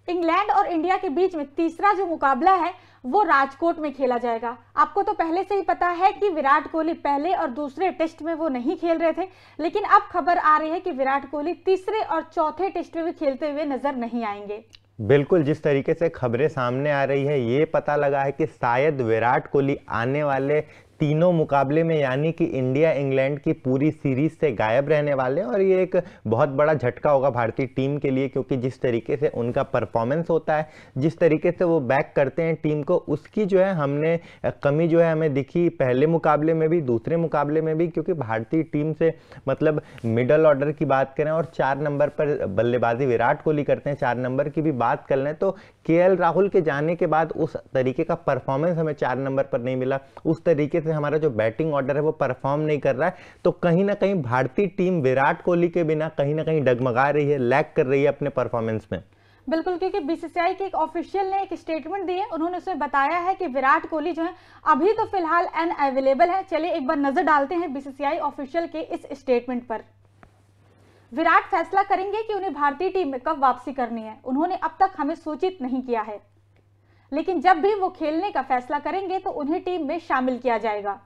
England और India के बीच में तीसरा जो मुकाबला है वो राजकोट में खेला जाएगा। आपको तो पहले से ही पता है कि विराट कोहली पहले और दूसरे टेस्ट में वो नहीं खेल रहे थे, लेकिन अब खबर आ रही है कि विराट कोहली तीसरे और चौथे टेस्ट में भी खेलते हुए नजर नहीं आएंगे। बिल्कुल, जिस तरीके से खबरें सामने आ रही है ये पता लगा है कि शायद विराट कोहली आने वाले तीनों मुकाबले में यानी कि इंडिया इंग्लैंड की पूरी सीरीज से गायब रहने वाले हैं। और ये एक बहुत बड़ा झटका होगा भारतीय टीम के लिए, क्योंकि जिस तरीके से उनका परफॉर्मेंस होता है, जिस तरीके से वो बैक करते हैं टीम को, उसकी जो है हमने कमी जो है हमें दिखी पहले मुकाबले में भी, दूसरे मुकाबले में भी। क्योंकि भारतीय टीम से मतलब मिडल ऑर्डर की बात करें और 4 नंबर पर बल्लेबाजी विराट कोहली करते हैं, 4 नंबर की भी बात कर लें तो केएल राहुल के जाने के बाद उस तरीके का परफॉर्मेंस हमें 4 नंबर पर नहीं मिला। उस तरीके से हमारा जो बैटिंग ऑर्डर है वो परफॉर्म नहीं कर रहा है। तो कहीं ना कहीं भारतीय टीम विराट कोहली के बिना कहीं ना कहीं डगमगा रही है, लैग कर रही है अपने परफॉर्मेंस में। बिल्कुल, क्योंकि बीसीसीआई के एक ऑफिशियल ने एक स्टेटमेंट दी है। उन्होंने उसमें बताया है कि विराट कोहली जो है अभी तो फिलहाल अनअवेलेबल है। चलिए एक बार नजर डालते हैं बीसीसीआई ऑफिशियल के इस स्टेटमेंट पर। विराट फैसला करेंगे कि उन्हें भारतीय टीम में कब वापसी करनी है। उन्होंने अब तक हमें सूचित नहीं किया है, लेकिन जब भी वो खेलने का फैसला करेंगे तो उन्हें टीम में शामिल किया जाएगा।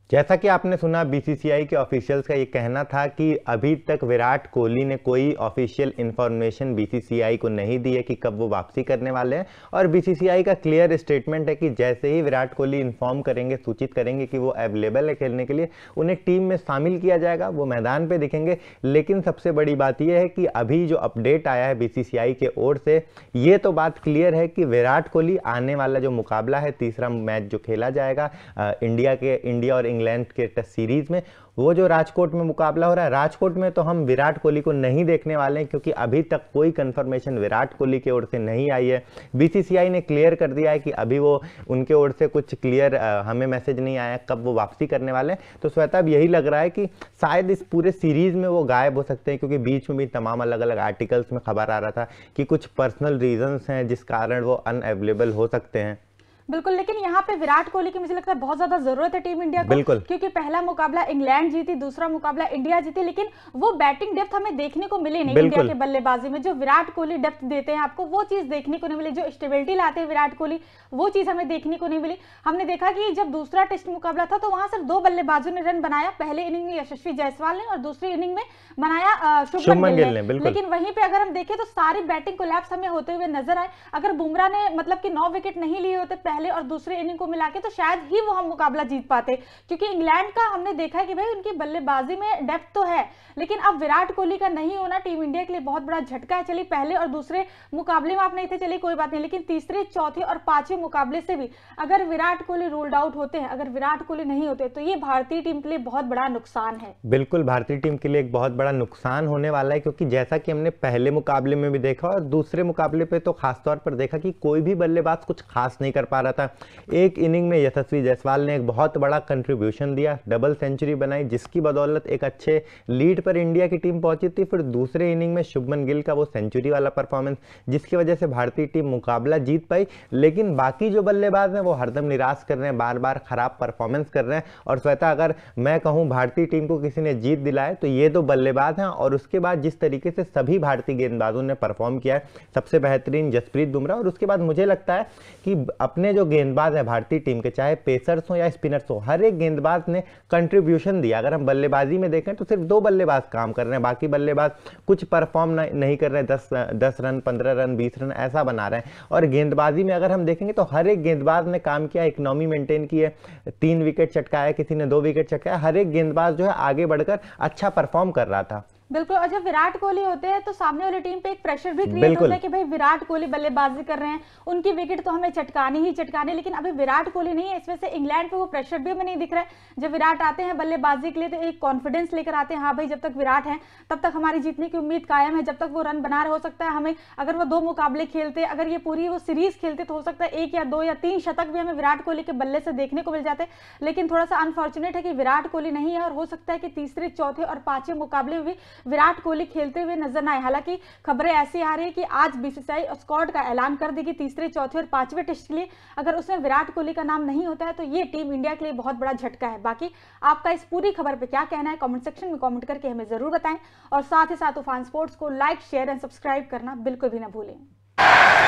जैसा कि आपने सुना, बीसीसीआई के ऑफिशियल्स का ये कहना था कि अभी तक विराट कोहली ने कोई ऑफिशियल इंफॉर्मेशन बीसीसीआई को नहीं दी है कि कब वो वापसी करने वाले हैं। और बीसीसीआई का क्लियर स्टेटमेंट है कि जैसे ही विराट कोहली इन्फॉर्म करेंगे, सूचित करेंगे कि वो अवेलेबल है खेलने के लिए, उन्हें टीम में शामिल किया जाएगा, वो मैदान पर दिखेंगे। लेकिन सबसे बड़ी बात यह है कि अभी जो अपडेट आया है बीसीसीआई के ओर से, ये तो बात क्लियर है कि विराट कोहली आने वाला जो मुकाबला है, तीसरा मैच जो खेला जाएगा इंडिया और इंग्लैंड के टेस्ट सीरीज में, वो जो राजकोट में मुकाबला हो रहा है, राजकोट में तो हम विराट कोहली को नहीं देखने वाले हैं, क्योंकि अभी तक कोई कंफर्मेशन विराट कोहली की ओर से नहीं आई है। बीसीसीआई ने क्लियर कर दिया है कि अभी वो उनके ओर से कुछ क्लियर हमें मैसेज नहीं आया कब वो वापसी करने वाले हैं। तो श्वेता, अब यही लग रहा है कि शायद इस पूरे सीरीज में वो गायब हो सकते हैं, क्योंकि बीच में भी तमाम अलग अलग आर्टिकल्स में खबर आ रहा था कि कुछ पर्सनल रीजंस हैं जिस कारण वो अनअवेलेबल हो सकते हैं। बिल्कुल, लेकिन यहाँ पे विराट कोहली की मुझे लगता है बहुत ज्यादा जरूरत है टीम इंडिया को। बिल्कुल, क्योंकि पहला मुकाबला इंग्लैंड जीती, दूसरा मुकाबला इंडिया जीती, लेकिन वो बैटिंग डेप्थ हमें देखने को मिली नहीं। इंडिया के बल्लेबाजी में जो विराट कोहली डेप्थ देते हैं आपको, वो चीज देखने को नहीं मिली। जो स्टेबिलिटी लाते हैं विराट कोहली, वो चीज हमें देखने को नहीं मिली। हमने देखा कि जब दूसरा टेस्ट मुकाबला था तो वहां सिर्फ 2 बल्लेबाजों ने रन बनाया। पहले इनिंग में यशस्वी जायसवाल ने और दूसरी इनिंग में बनाया शुभमन गिल ने। लेकिन वहीं पे अगर हम देखें तो सारी बैटिंग कोलैप्स हमें होते हुए नजर आए। अगर बुमराह ने मतलब कि 9 विकेट नहीं लिए होते पहले और दूसरे इनिंग को मिला के, तो शायद ही वो हम मुकाबला जीत पाते। क्योंकि इंग्लैंड का हमने देखा है कि भाई उनकी बल्लेबाजी में डेप्थ तो है, लेकिन अब विराट कोहली का नहीं होना टीम इंडिया के लिए बहुत बड़ा झटका है। चलिए पहले और दूसरे मुकाबले में आप नहीं थे, चलिए कोई बात नहीं, लेकिन तीसरे, चौथे और पांचवें मुकाबले से भी अगर विराट कोहली रूल्ड आउट होते हैं, अगर विराट कोहली नहीं होते, तो ये भारतीय टीम के लिए बहुत बड़ा नुकसान है। बिल्कुल, भारतीय टीम के लिए एक बहुत बड़ा नुकसान होने वाला है, क्योंकि जैसा कि हमने पहले मुकाबले में भी देखा और दूसरे मुकाबले पे तो खासतौर पर देखा कि कोई भी बल्लेबाज कुछ खास नहीं कर पा रहा था। एक इनिंग में यशस्वी जायसवाल ने एक बहुत बड़ा कंट्रीब्यूशन दिया, डबल सेंचुरी बनाई, जिसकी बदौलत एक अच्छे लीड पर इंडिया की टीम पहुंची थी। फिर दूसरे इनिंग में शुभमन गिल का वो सेंचुरी वाला परफॉर्मेंस, जिसकी वजह से भारतीय टीम मुकाबला जीत पाई। लेकिन बाकी जो बल्लेबाज हैं वो हरदम निराश कर रहे हैं, बार बार खराब परफॉर्मेंस कर रहे हैं। और श्वेता, अगर मैं कहूँ भारतीय टीम को किसी ने जीत दिलाए तो ये 2 बल्लेबाज हैं। और उसके बाद जिस तरीके से सभी भारतीय गेंदबाजों ने परफॉर्म किया है, सबसे बेहतरीन जसप्रीत बुमराह, और उसके बाद मुझे लगता है कि अपने जो गेंदबाज है भारतीय टीम के, चाहे पेसर्स हो या स्पिनर्स हो, हर एक गेंदबाज ने कंट्रीब्यूशन दिया। अगर हम बल्लेबाजी में देखें तो सिर्फ 2 बल्लेबाज काम कर रहे हैं, बाकी बल्लेबाज कुछ परफॉर्म नहीं कर रहे हैं, 10 रन, 15 रन, 20 रन ऐसा बना रहे हैं। और गेंदबाजी में अगर हम देखेंगे तो हर एक गेंदबाज ने काम किया, इकोनॉमी मेंटेन की है, 3 विकेट चटकाया, किसी ने 2 विकेट चटकाया। हर एक गेंदबाज जो है आगे बढ़कर अच्छा परफॉर्म कर रहा था। बिल्कुल, और जब विराट कोहली होते हैं तो सामने वाली टीम पे एक प्रेशर भी क्रिएट होता है कि भाई विराट कोहली बल्लेबाजी कर रहे हैं, उनकी विकेट तो हमें चटकानी ही चटकानी। लेकिन अभी विराट कोहली नहीं है, इस वजह से इंग्लैंड पे वो प्रेशर भी हमें नहीं दिख रहा है। जब विराट आते हैं बल्लेबाजी के लिए तो एक कॉन्फिडेंस लेकर आते हैं, हाँ भाई जब तक विराट है तब तक हमारी जीतने की उम्मीद कायम है, जब तक वो रन बना रहे। हो सकता है हमें, अगर वो 2 मुकाबले खेलते, अगर ये पूरी वो सीरीज खेलते, तो हो सकता है 1 या 2 या 3 शतक भी हमें विराट कोहली के बल्ले से देखने को मिल जाते। लेकिन थोड़ा सा अनफॉर्चुनेट है कि विराट कोहली नहीं है, और हो सकता है कि तीसरे, चौथे और पांचवें मुकाबले में भी विराट कोहली खेलते हुए नजर ना आए। हालांकि खबरें ऐसी आ रही है कि आज बीसीसीआई स्क्वाड का ऐलान कर देगी तीसरे, चौथे और पांचवें टेस्ट के लिए। अगर उसमें विराट कोहली का नाम नहीं होता है तो ये टीम इंडिया के लिए बहुत बड़ा झटका है। बाकी आपका इस पूरी खबर पे क्या कहना है, कमेंट सेक्शन में कमेंट करके हमें जरूर बताएं। और साथ ही साथ तूफान स्पोर्ट्स को लाइक, शेयर एंड सब्सक्राइब करना बिल्कुल भी ना भूलें। है।